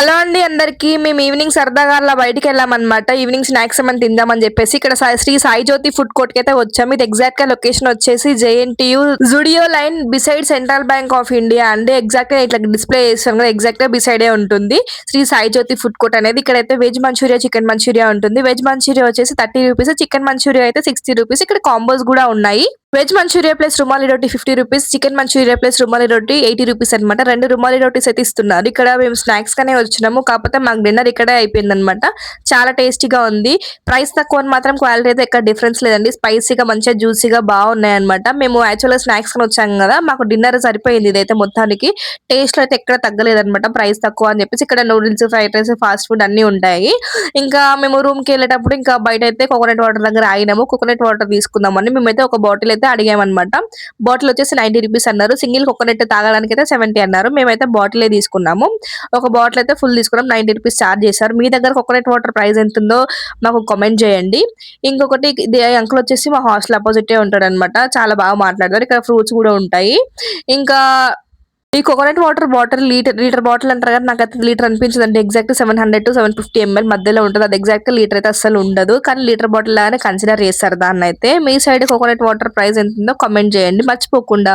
Hello అండి అందరికి. మేము ఈవినింగ్ సరదాగా అలా బయటికి వెళ్ళామన్నమాట. ఈవినింగ్ స్నాక్స్ ఏమైనా తిందామని చెప్పేసి ఇక్కడ శ్రీ సాయి జ్యోతి ఫుడ్ కోర్ట్ కి అయితే వచ్చాము. ఇది ఎగ్జాక్ట్ గా లొకేషన్ వచ్చేసి JNTU Zudio line beside central bank of India అండి. ఎగ్జాక్ట్ గా ఇట్లా డిస్ప్లే చేస్తాం కదా, ఎగ్జాక్ట్ గా బిసైడ్ ఉంటుంది శ్రీ సాయి జ్యోతి ఫుడ్ కోర్ట్ అనేది. ఇక్కడైతే వెజ్ మంచూరియా, చికెన్ మంచూరియా ఉంటుంది. వెజ్ మంచూరియా వచ్చేసి 30 రూపీస్, చికెన్ మంచూరియా అయితే 60 రూపీస్. ఇక్కడ కాంబోస్ కూడా ఉన్నాయి. Veg manchurian plus rumali roti 50 rupees, chicken manchurian plus rumali roti 80 rupees అనమాట. 2 రుమాలి రోటీస్ అయితే ఇస్తున్నారు. ఇక్కడ మేము స్నాక్స్ గానే వచ్చినాము, కాకపోతే మాకు డిన్నర్ ఇక్కడే అయిపోయింది అనమాట. చాలా టేస్టీగా ఉంది. ప్రైస్ తక్కువ అని మాత్రం క్వాలిటీ అయితే ఎక్కడ డిఫరెన్స్ లేదండి. స్పైసీగా మంచిగా జ్యూసీగా బాగున్నాయి అనమాట. మేము యాక్చువల్గా స్నాక్స్ కొని వచ్చాము కదా, మాకు డిన్నర్ సరిపోయింది ఇదైతే మొత్తానికి. టేస్ట్ లో అయితే ఎక్కడ తగ్గలేదు అనమాట. ప్రైస్ తక్కువ అని చెప్పేసి ఇక్కడ noodles, fried rice, fast food అన్ని ఉంటాయి. ఇంకా మేము రూమ్ కి వెళ్ళేటప్పుడు ఇంకా బయట అయితే కోకోనట్ వాటర్ దగ్గర ఆగినాము. కోకోనట్ వాటర్ తీసుకుందామని మేమైతే ఒక బాటిల్ అయితే అడిగామన్నమాట. బాటిల్ వచ్చేసి 90 రూపీస్ అన్నారు. సింగిల్ కోకోనట్ తాగడానికి అయితే 70 అన్నారు. మేమైతే బాటిలే తీసుకున్నాము. ఒక బాటిల్ అయితే ఫుల్ తీసుకున్నాం. 90 రూపీస్ ఛార్జ్ చేశారు. మీ దగ్గర కోకోనట్ వాటర్ ప్రైస్ ఎంత ఉందో మాకు కామెంట్ చేయండి. ఇంకొకటి అంకుల్ వచ్చేసి మా హాస్టల్ అపోజిటే ఉంటాడు అనమాట. చాలా బాగా మాట్లాడతారు. ఇక్కడ ఫ్రూట్స్ కూడా ఉంటాయి. ఇంకా ఈ coconut water bottle litre bottle అంటారు కదా, నాకైతే లీటర్ అనిపించదు అంటే ఎగ్జాక్ట్ 700 to 750 ml మధ్యలో ఉంటుంది. అది ఎగ్జాక్ట్ లీటర్ అయితే అస్సలు ఉండదు, కానీ లీటర్ బాటిల్ లాగానే కన్సిడర్ చేస్తారు దాన్ని అయితే. మీ సైడ్ కోకోనట్ వాటర్ ప్రైస్ ఎంత ఉందో కామెంట్ చేయండి మర్చిపోకుండా.